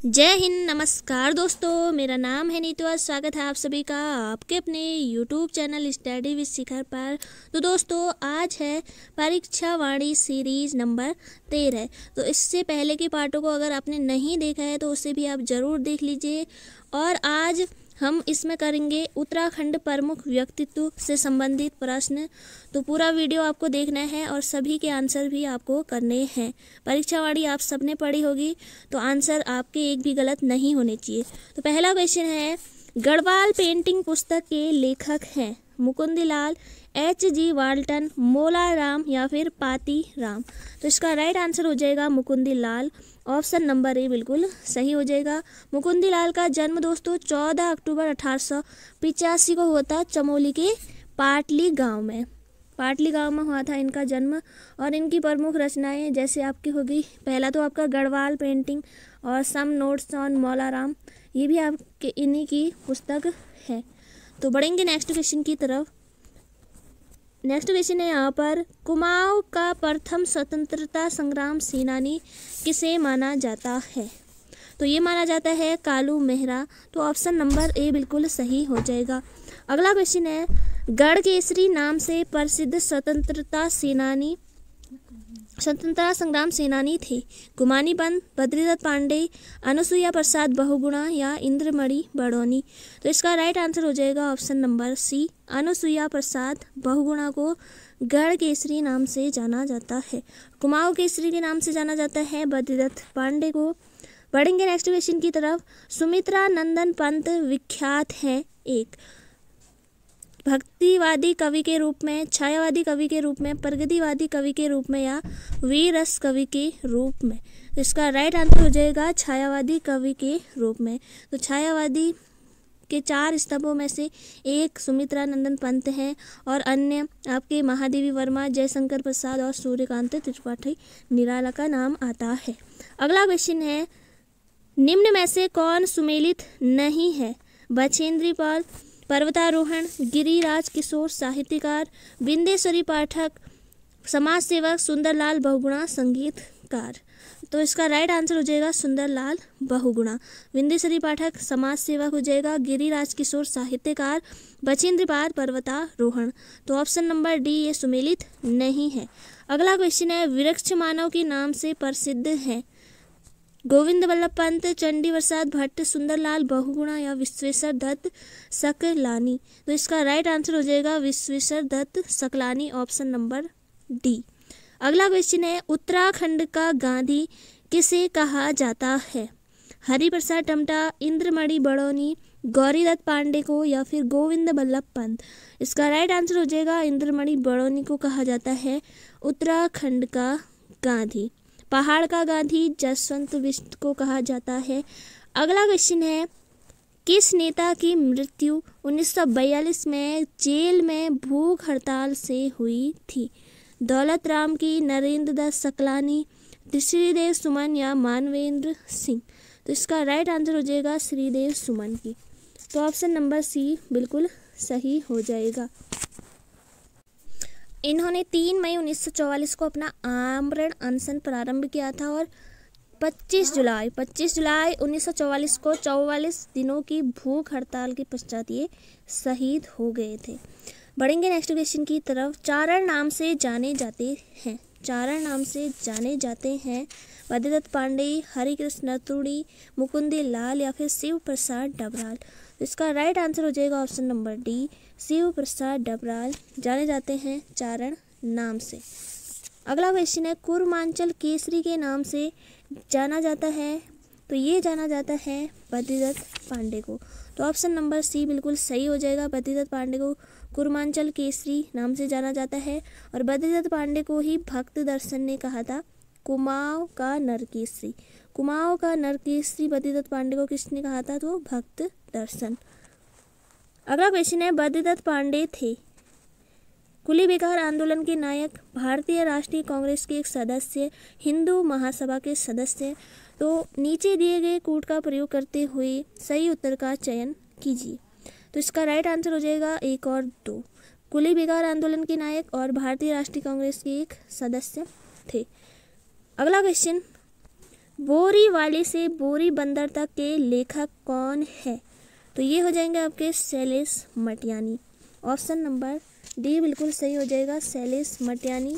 जय हिंद। नमस्कार दोस्तों, मेरा नाम है नीतू। स्वागत है आप सभी का आपके अपने यूट्यूब चैनल स्टडी विद शिखर पर। तो दोस्तों, आज है परीक्षा वाणी सीरीज नंबर 13। तो इससे पहले के पार्टों को अगर आपने नहीं देखा है तो उसे भी आप ज़रूर देख लीजिए। और आज हम इसमें करेंगे उत्तराखंड प्रमुख व्यक्तित्व से संबंधित प्रश्न। तो पूरा वीडियो आपको देखना है और सभी के आंसर भी आपको करने हैं। परीक्षा वाणी आप सबने पढ़ी होगी, तो आंसर आपके एक भी गलत नहीं होने चाहिए। तो पहला क्वेश्चन है, गढ़वाल पेंटिंग पुस्तक के लेखक हैं मुकुंदलाल, H.G. वाल्टन, मोला राम या फिर पाती राम। तो इसका राइट आंसर हो जाएगा मुकुंदलाल। ऑप्शन नंबर ए बिल्कुल सही हो जाएगा। मुकुंदलाल का जन्म दोस्तों 14 अक्टूबर 1885 को हुआ था चमोली के पाटली गांव में। पाटली गांव में हुआ था इनका जन्म। और इनकी प्रमुख रचनाएं जैसे आपकी होगी, पहला तो आपका गढ़वाल पेंटिंग और सम नोट्स ऑन मौला राम, ये भी आपके इन्हीं की पुस्तक है। तो बढ़ेंगे नेक्स्ट क्वेश्चन की तरफ। नेक्स्ट क्वेश्चन है यहाँ पर, कुमाऊं का प्रथम स्वतंत्रता संग्राम सेनानी किसे माना जाता है? तो ये माना जाता है कालू मेहरा। तो ऑप्शन नंबर ए बिल्कुल सही हो जाएगा। अगला क्वेश्चन है, गढ़ केसरी नाम से प्रसिद्ध स्वतंत्रता संग्राम सेनानी थे गुमानी बंद, बद्रीदत्त पांडे, अनुसुईया प्रसाद बहुगुणा या इंद्रमणि बड़ौनी। तो इसका राइट आंसर हो जाएगा ऑप्शन नंबर सी, अनुसुईया प्रसाद बहुगुणा को गढ़ केसरी नाम से जाना जाता है। कुमाऊं केसरी के नाम से जाना जाता है बद्रीदत्त पांडे को। बढ़ेंगे नेक्स्ट क्वेश्चन की तरफ। सुमित्रा नंदन पंत विख्यात हैं एक भक्तिवादी कवि के रूप में, छायावादी कवि के रूप में, प्रगतिवादी कवि के रूप में या वीर रस कवि के रूप में। तो इसका राइट आंसर हो जाएगा छायावादी कवि के रूप में। तो छायावादी के 4 स्तंभों में से एक सुमित्रा नंदन पंत हैं और अन्य आपके महादेवी वर्मा, जयशंकर प्रसाद और सूर्यकांत त्रिपाठी निराला का नाम आता है। अगला क्वेश्चन है, निम्न में से कौन सुमेलित नहीं है? बछेंद्री पाल, पर्वतारोहण, गिरिराज किशोर साहित्यकार, बिंदेश्वरी पाठक समाज सेवक, सुंदरलाल बहुगुणा संगीतकार। तो इसका राइट आंसर हो जाएगा सुंदरलाल बहुगुणा। बिंदेश्वरी पाठक समाज सेवक हो जाएगा, गिरिराज किशोर साहित्यकार, बछेंद्री पाल पर्वतारोहण। तो ऑप्शन नंबर डी ये सुमेलित नहीं है। अगला क्वेश्चन है, वृक्ष मानव के नाम से प्रसिद्ध है गोविंद वल्लभ पंत, चंडी प्रसाद भट्ट, सुंदरलाल बहुगुणा या विश्वेश्वर दत्त सकलानी। तो इसका राइट आंसर हो जाएगा Vishweshwar Dutt Saklani, option number D. अगला क्वेश्चन है, उत्तराखंड का गांधी किसे कहा जाता है? हरिप्रसाद टमटा, इंद्रमणि बड़ौनी, गौरीदत्त पांडे को या फिर गोविंद वल्लभ पंत। इसका राइट आंसर हो जाएगा इंद्रमणि बड़ौनी को कहा जाता है उत्तराखंड का गांधी। पहाड़ का गांधी जसवंत बिष्ट को कहा जाता है। अगला क्वेश्चन है, किस नेता की मृत्यु 1942 में जेल में भूख हड़ताल से हुई थी? दौलत राम की, नरेंद्र दत्त सकलानी, श्रीदेव सुमन या मानवेंद्र सिंह। तो इसका राइट आंसर हो जाएगा श्रीदेव सुमन की। तो ऑप्शन नंबर सी बिल्कुल सही हो जाएगा। इन्होंने 3 मई 1944 को अपना आमरण अनशन प्रारंभ किया था और 25 जुलाई 1944 को 44 दिनों की भूख हड़ताल के पश्चात ये शहीद हो गए थे। बढ़ेंगे नेक्स्ट क्वेश्चन की तरफ। चारण नाम से जाने जाते हैं बद्रीदत्त पांडे, हरिकृष्ण नतुड़ी, मुकुंदलाल या फिर शिव प्रसाद डबराल। इसका राइट आंसर हो जाएगा ऑप्शन नंबर डी, शिव प्रसाद डबराल जाने जाते हैं चारण नाम से। अगला क्वेश्चन है, कुर्मांचल केसरी के नाम से जाना जाता है? तो ये जाना जाता है बद्रीदत्त पांडे को। तो ऑप्शन नंबर सी बिल्कुल सही हो जाएगा। बद्रीदत्त पांडे को कुर्मांचल केसरी नाम से जाना जाता है और बद्रीदत्त पांडे को ही भक्त दर्शन ने कहा था कुमाऊं का नरकेसरी। कुमाऊं का नरकेसरी बद्रीदत्त पांडे को किसने कहा था? तो भक्त दर्शन। अगला क्वेश्चन है, बद्रीदत्त पांडे थे कुली बेकार आंदोलन के नायक, भारतीय राष्ट्रीय कांग्रेस के एक सदस्य, हिंदू महासभा के सदस्य। तो नीचे दिए गए कोड का प्रयोग करते हुए सही उत्तर का चयन कीजिए। तो इसका राइट आंसर हो जाएगा 1 और 2। कुली बेकार आंदोलन के नायक और भारतीय राष्ट्रीय कांग्रेस के एक सदस्य थे। अगला क्वेश्चन, बोरी वाले से बोरी बंदर तक के लेखक कौन है? तो ये हो जाएंगे आपके Shailesh Matiyani. Option number D बिल्कुल सही हो जाएगा, शैलेश मटियानी।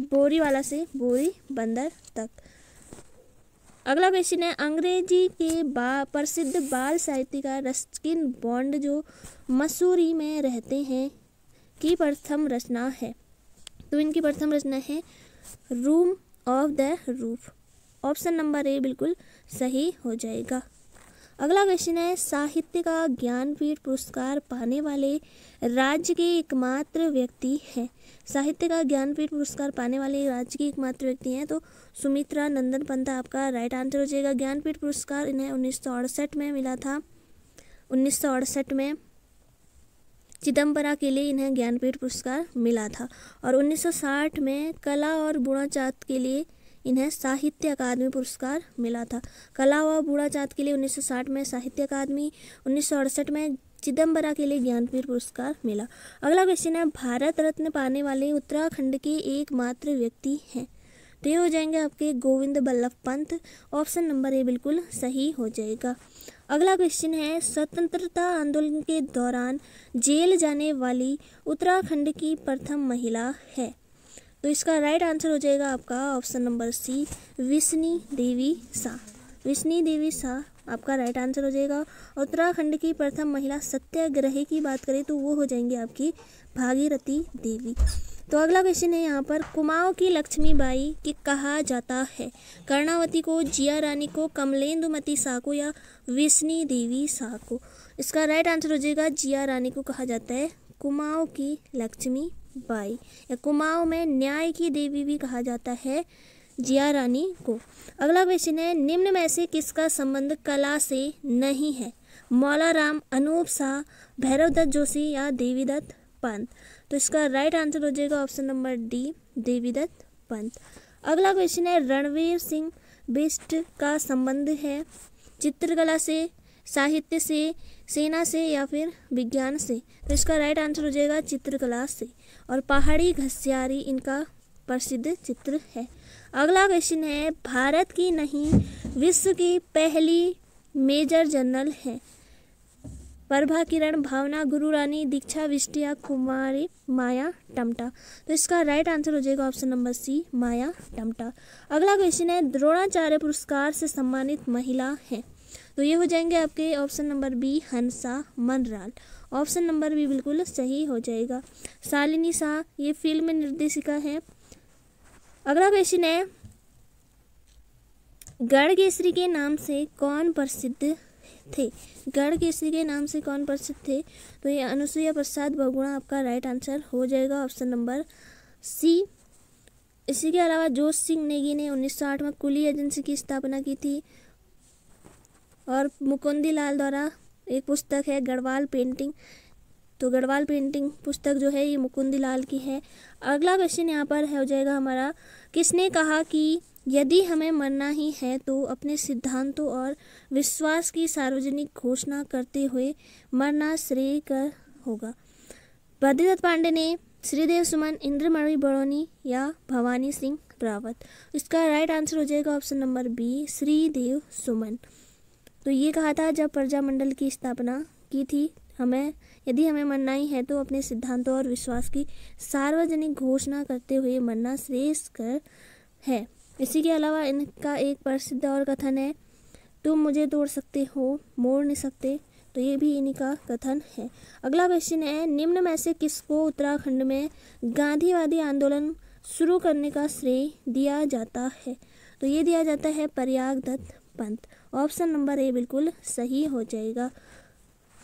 बोरी वाला से बोरी बंदर तक। अगला क्वेश्चन है, अंग्रेजी के प्रसिद्ध बाल साहित्यकार रस्किन बॉन्ड जो मसूरी में रहते हैं की प्रथम रचना है? तो इनकी प्रथम रचना है room of the roof. Option number A बिल्कुल सही हो जाएगा। अगला क्वेश्चन है, साहित्य का ज्ञानपीठ पुरस्कार पाने वाले राज्य के एकमात्र व्यक्ति हैं? साहित्य का ज्ञानपीठ पुरस्कार पाने वाले राज्य के एकमात्र व्यक्ति हैं, तो सुमित्रा नंदन पंत आपका राइट आंसर हो जाएगा। ज्ञानपीठ पुरस्कार इन्हें 1968 में मिला था। 1968 में चिदम्बरा के लिए इन्हें ज्ञानपीठ पुरस्कार मिला था। और 1960 में कला और बूढ़ाचात के लिए इन्हें साहित्य अकादमी पुरस्कार मिला था। कला व बूढ़ाचात के लिए 1960 में साहित्य अकादमी, 1968 में चिदम्बरा के लिए ज्ञानपीठ पुरस्कार मिला। अगला क्वेश्चन है, भारत रत्न पाने वाले उत्तराखंड के एकमात्र व्यक्ति हैं? तो ये हो जाएंगे आपके Govind Ballabh Pant. Option number A बिल्कुल सही हो जाएगा। अगला क्वेश्चन है, स्वतंत्रता आंदोलन के दौरान जेल जाने वाली उत्तराखंड की प्रथम महिला है? तो इसका राइट आंसर हो जाएगा आपका ऑप्शन नंबर सी, विष्णी देवी शाह। विष्णी देवी शाह आपका राइट आंसर हो जाएगा। उत्तराखंड की प्रथम महिला सत्याग्रही की बात करें तो वो हो जाएंगी आपकी भागीरथी देवी। तो अगला क्वेश्चन है यहाँ पर, कुमाऊं की लक्ष्मीबाई की कहा जाता है? कर्णावती को, जिया रानी को, कमलेंदुमती शाह को या विष्णी देवी शाह को? इसका राइट आंसर हो जाएगा जिया रानी को कहा जाता है कुमाऊं की लक्ष्मी बाई, या कुमाऊं में न्याय की देवी भी कहा जाता है जिया रानी को। अगला क्वेश्चन है, निम्न में से किसका संबंध कला से नहीं है? मौलाराम, अनूप शाह, भैरवदत्त जोशी या देवीदत्त पंत? तो इसका राइट आंसर हो जाएगा option number D, Devidatt Pant. अगला क्वेश्चन है, रणवीर सिंह बिष्ट का संबंध है चित्रकला से, साहित्य से, सेना से या फिर विज्ञान से? तो इसका राइट आंसर हो जाएगा चित्रकला से। और पहाड़ी घसियारी इनका प्रसिद्ध चित्र है। अगला क्वेश्चन है, भारत की नहीं विश्व की पहली मेजर जनरल है? प्रभा किरण, भावना गुरुरानी, दीक्षा बिष्ट या कुमारी माया टमटा? तो इसका राइट आंसर हो जाएगा ऑप्शन नंबर सी, माया टमटा। अगला क्वेश्चन है, द्रोणाचार्य पुरस्कार से सम्मानित महिला है? तो ये हो जाएंगे आपके ऑप्शन नंबर बी, हंसा मनराल। ऑप्शन नंबर बी बिल्कुल सही हो जाएगा। शालिनी शाह ये फिल्म निर्देशिका है। अगला क्वेश्चन है, गढ़केसरी के नाम से कौन प्रसिद्ध थे? गढ़केसरी के नाम से कौन प्रसिद्ध थे? तो ये अनुसुईया प्रसाद बहुगुणा आपका राइट आंसर हो जाएगा ऑप्शन नंबर सी। इसी के अलावा जोश सिंह नेगी ने 1908 में कुली एजेंसी की स्थापना की थी। और मुकुंदी लाल द्वारा एक पुस्तक है गढ़वाल पेंटिंग, तो गढ़वाल पेंटिंग पुस्तक जो है ये मुकुंदी लाल की है। अगला क्वेश्चन यहाँ पर हो जाएगा हमारा, किसने कहा कि यदि हमें मरना ही है तो अपने सिद्धांतों और विश्वास की सार्वजनिक घोषणा करते हुए मरना श्रेयकर होगा? बद्रीदत्त पांडे ने, श्रीदेव सुमन, इंद्रमणि बड़ौनी या भवानी सिंह रावत? इसका राइट आंसर हो जाएगा ऑप्शन नंबर बी, श्रीदेव सुमन। तो ये कहा था जब प्रजामंडल की स्थापना की थी, यदि हमें मरना ही है तो अपने सिद्धांतों और विश्वास की सार्वजनिक घोषणा करते हुए मरना श्रेयस्कर है। इसी के अलावा इनका एक प्रसिद्ध और कथन है, तुम मुझे तोड़ सकते हो मोड़ नहीं सकते, तो ये भी इन्हीं का कथन है। अगला क्वेश्चन है, निम्न में से किसको उत्तराखंड में गांधीवादी आंदोलन शुरू करने का श्रेय दिया जाता है? तो ये दिया जाता है प्रयागदत्त पंत। ऑप्शन नंबर ए बिल्कुल सही हो जाएगा।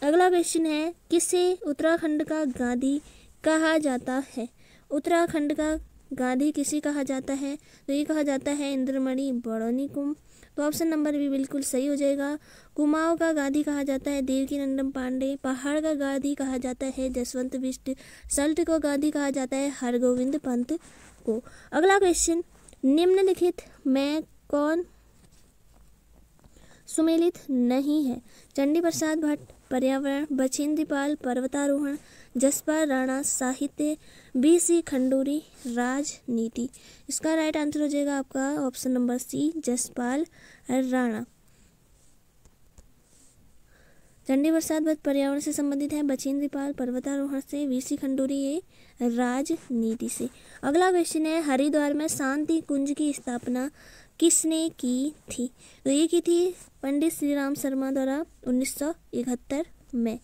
अगला क्वेश्चन है, किसे उत्तराखंड का गांधी कहा जाता है? उत्तराखंड का गांधी किसे कहा जाता है? तो ये कहा जाता है इंद्रमणि बड़ौनी को। तो ऑप्शन नंबर बी बिल्कुल सही हो जाएगा। कुमाऊं का गांधी कहा जाता है देवकीनंदन पांडे, पहाड़ का गांधी कहा जाता है जसवंत बिष्ट, सल्ट को गांधी कहा जाता है हरगोविंद पंत को। अगला क्वेश्चन, निम्नलिखित में कौन सुमेलित नहीं है। चंडी प्रसाद भट्ट पर्यावरण, बछेंद्र पाल पर्वतारोहण, जसपाल राणा साहित्य, BC खंडूरी राजनीति। इसका राइट आंसर हो जाएगा आपका option number C, Jaspal Rana. Chandi Prasad Bhatt पर्यावरण से संबंधित है, बछेंद्र पाल पर्वतारोहण से, BC खंडूरी ये राजनीति से। अगला क्वेश्चन है, हरिद्वार में शांति कुंज की स्थापना किसने की थी? तो ये की थी पंडित श्री राम शर्मा द्वारा 1971 में।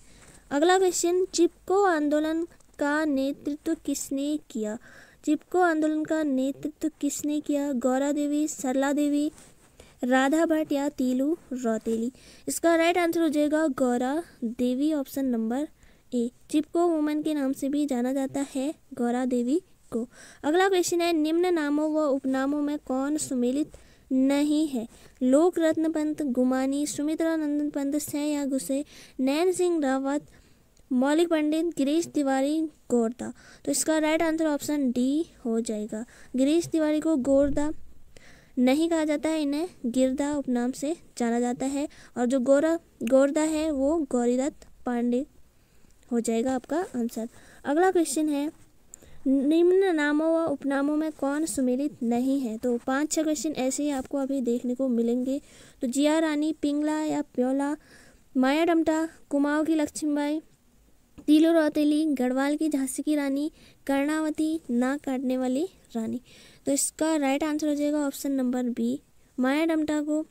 अगला क्वेश्चन, चिपको आंदोलन का नेतृत्व किसने किया? चिपको आंदोलन का नेतृत्व किसने किया? गौरा देवी, सरला देवी, राधा भट्ट या तीलू रौतेली। इसका राइट आंसर हो जाएगा Gaura Devi, option number A. Chipko woman के नाम से भी जाना जाता है गौरा देवी को। अगला क्वेश्चन है, निम्न नामों व उपनामों में कौन सुमेलित नहीं है? लोक रत्न पंत, गुमानी, सुमित्रा नंदन पंत, सह या गुस्से, नैन सिंह रावत, मौलिक पंडित, गिरीश तिवारी, गोरदा। तो इसका राइट आंसर ऑप्शन डी हो जाएगा। गिरीश तिवारी को गोरदा नहीं कहा जाता है, इन्हें गिरदा उपनाम से जाना जाता है। और जो गोरदा है वो गौरीदत्त पांडे हो जाएगा आपका आंसर। अगला क्वेश्चन है, निम्न नामों व उपनामों में कौन सुमेलित नहीं है? तो 5-6 क्वेश्चन ऐसे ही आपको अभी देखने को मिलेंगे। तो जिया रानी, पिंगला या प्योला, माया डमटा, कुमाऊं की लक्ष्मीबाई, तीलू रौतेली, गढ़वाल की झांसी की रानी, कर्णावती, नाक काटने वाली रानी। तो इसका राइट आंसर हो जाएगा ऑप्शन नंबर बी। माया डमटा को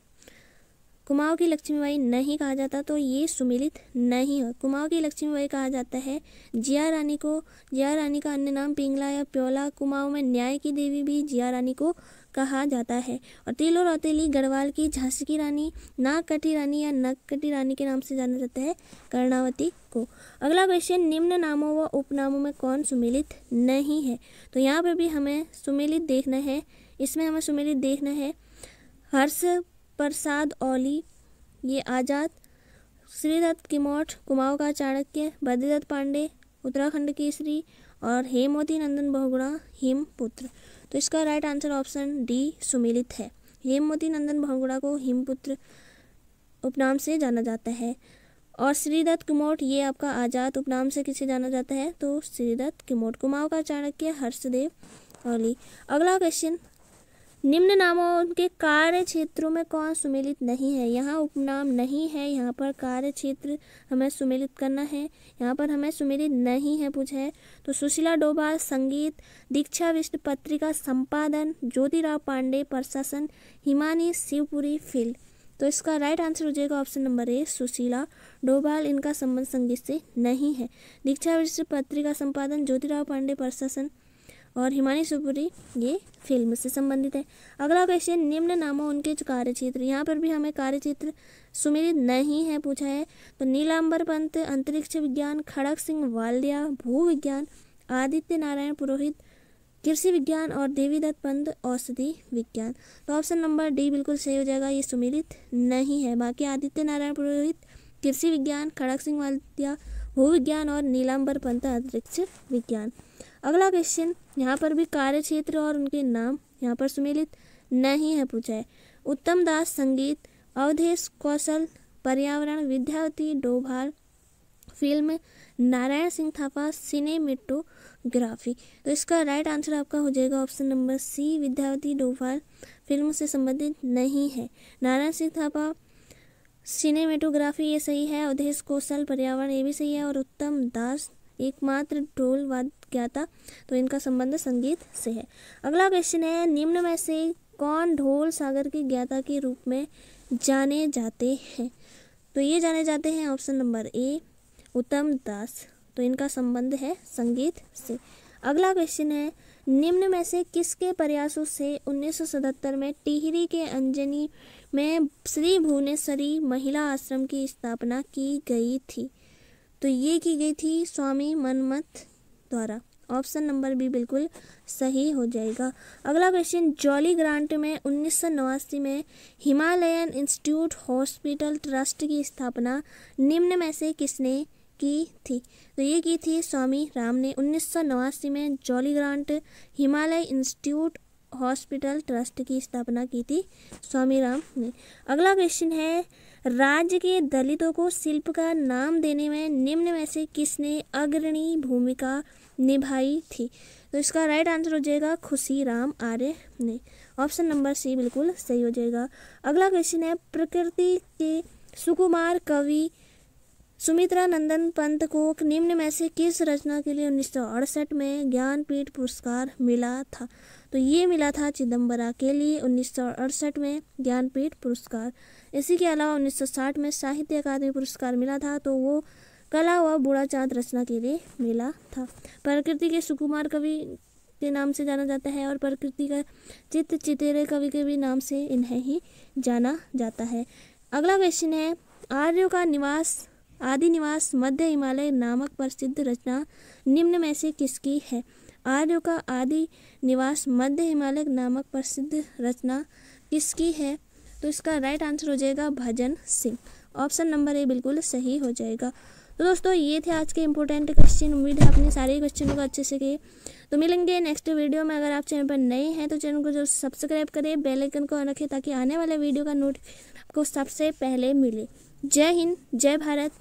कुमाऊं की लक्ष्मीबाई नहीं कहा जाता, तो ये सुमेलित नहीं है। कुमाऊं की लक्ष्मीबाई कहा जाता है। जिया रानी का अन्य नाम पिंगला या प्योला, कुमाऊं में न्याय की देवी भी जिया रानी को कहा जाता है। और तीलू रौतेली गढ़वाल की झांसी की रानी, नाक कटी रानी या नककटी रानी के नाम से जाना जाता है कर्णावती को। अगला क्वेश्चन, निम्न नामों व उपनामों में कौन सुमेलित नहीं है? तो यहाँ पर भी हमें सुमेलित देखना है। इसमें हमें सुमेलित देखना है, हर्ष प्रसाद औली, ये आज़ाद, श्रीदत्त किमोठ, कुमाऊं का चाणक्य, बद्रीदत्त पांडे, उत्तराखंड केसरी, और हेमवती नंदन बहुगुणा हिमपुत्र। तो इसका राइट आंसर ऑप्शन डी सुमेलित है। हेमवती नंदन बहुगुणा को हिमपुत्र उपनाम से जाना जाता है। और श्रीदत्त किमोठ ये आपका आज़ाद उपनाम से किसे जाना जाता है? तो श्रीदत्त किमोठ। कुमाऊं का चाणक्य हर्षदेव औली। अगला क्वेश्चन, निम्न नामों के कार्य क्षेत्रों में कौन सुमेलित नहीं है? यहाँ उपनाम नहीं है, यहाँ पर कार्य क्षेत्र हमें सुमेलित करना है। यहाँ पर हमें सुमेलित नहीं है पूछा है। तो सुशीला डोभाल संगीत, दीक्षा विष्ट पत्रिका संपादन, ज्योतिराव पांडे प्रशासन, हिमानी शिवपुरी फिल्म। तो इसका राइट आंसर हो जाएगा ऑप्शन नंबर ए, सुशीला डोभाल, इनका संबंध संगीत से नहीं है। दीक्षा विष्ट पत्रिका संपादन, ज्योतिराव पांडे प्रशासन और हिमानी शिवपुरी ये फिल्म से संबंधित है। अगला क्वेश्चन, निम्न नामों उनके कार्य क्षेत्र। यहाँ पर भी हमें कार्य क्षेत्र सुमेलित नहीं है पूछा है। तो नीलांबर पंत अंतरिक्ष विज्ञान, खड़क सिंह वाल्डिया भू विज्ञान, आदित्य नारायण पुरोहित कृषि विज्ञान और देवीदत्त पंत औषधि विज्ञान। तो ऑप्शन नंबर डी बिल्कुल सही हो जाएगा, ये सुमेलित नहीं है। बाकी आदित्य नारायण पुरोहित कृषि विज्ञान, खड़क सिंह वाल्डिया भू विज्ञान और नीलांबर पंत अंतरिक्ष विज्ञान। अगला क्वेश्चन, यहाँ पर भी कार्य क्षेत्र और उनके नाम यहाँ पर सुमेलित नहीं है पूछा है। उत्तम दास संगीत, अवधेश कौशल पर्यावरण, विद्यावती डोभाल फिल्म, नारायण सिंह थापा सिनेमेटोग्राफी। तो इसका राइट आंसर आपका हो जाएगा option number C, Vidyawati Dobhal film से संबंधित नहीं है। नारायण सिंह थापा सिनेमेटोग्राफी ये सही है। अवधेश कौशल पर्यावरण ये भी सही है। और उत्तम दास एकमात्र ढोल वाद्यज्ञाता, तो इनका संबंध संगीत से है। अगला क्वेश्चन है, निम्न में से कौन ढोल सागर के ज्ञाता के रूप में जाने जाते हैं? तो ये जाने जाते हैं ऑप्शन नंबर ए, उत्तम दास, तो इनका संबंध है संगीत से। अगला क्वेश्चन है, निम्न में से किसके प्रयासों से 1977 में टिहरी के अंजनी में श्री भुवनेश्वरी महिला आश्रम की स्थापना की गई थी? तो ये की गई थी स्वामी मनमथ द्वारा। ऑप्शन नंबर बी बिल्कुल सही हो जाएगा। अगला क्वेश्चन, जॉली ग्रांट में 1989 में हिमालयन इंस्टीट्यूट हॉस्पिटल ट्रस्ट की स्थापना निम्न में से किसने की थी? तो ये की थी स्वामी राम ने। 1989 में jolly grant Himalaya institute hospital trust की स्थापना की थी स्वामी राम ने। अगला क्वेश्चन है, राज्य के दलितों को शिल्प का नाम देने में निम्न में से किसने अग्रणी भूमिका निभाई थी? तो इसका राइट आंसर हो जाएगा खुशीराम आर्य ने। ऑप्शन नंबर सी बिल्कुल सही हो जाएगा। अगला क्वेश्चन है, प्रकृति के सुकुमार कवि सुमित्रा नंदन पंत को निम्न में से किस रचना के लिए 1968 में ज्ञानपीठ पुरस्कार मिला था? तो ये मिला था चिदम्बरा के लिए 1968 में ज्ञानपीठ पुरस्कार। इसी के अलावा 1960 में साहित्य अकादमी पुरस्कार मिला था, तो वो कला व बूढ़ा चाँद रचना के लिए मिला था। प्रकृति के सुकुमार कवि के नाम से जाना जाता है और प्रकृति का चित्त चितेरे कवि के भी नाम से इन्हें ही जाना जाता है। अगला क्वेश्चन है, आर्यों का निवास आदि निवास मध्य हिमालय नामक प्रसिद्ध रचना निम्न में से किसकी है? आर्यों का आदि निवास मध्य हिमालय नामक प्रसिद्ध रचना किसकी है? तो इसका राइट आंसर हो जाएगा भजन सिंह। ऑप्शन नंबर ए बिल्कुल सही हो जाएगा। तो दोस्तों ये थे आज के इंपॉर्टेंट क्वेश्चन। उम्मीद है आपने सारे क्वेश्चनों को अच्छे से किए। तो मिलेंगे नेक्स्ट वीडियो में। अगर आप चैनल पर नए हैं तो चैनल को जरूर सब्सक्राइब करें, बेल आइकन को रखें ताकि आने वाले वीडियो का नोटिफिकेशन आपको सबसे पहले मिले। जय हिंद, जय भारत।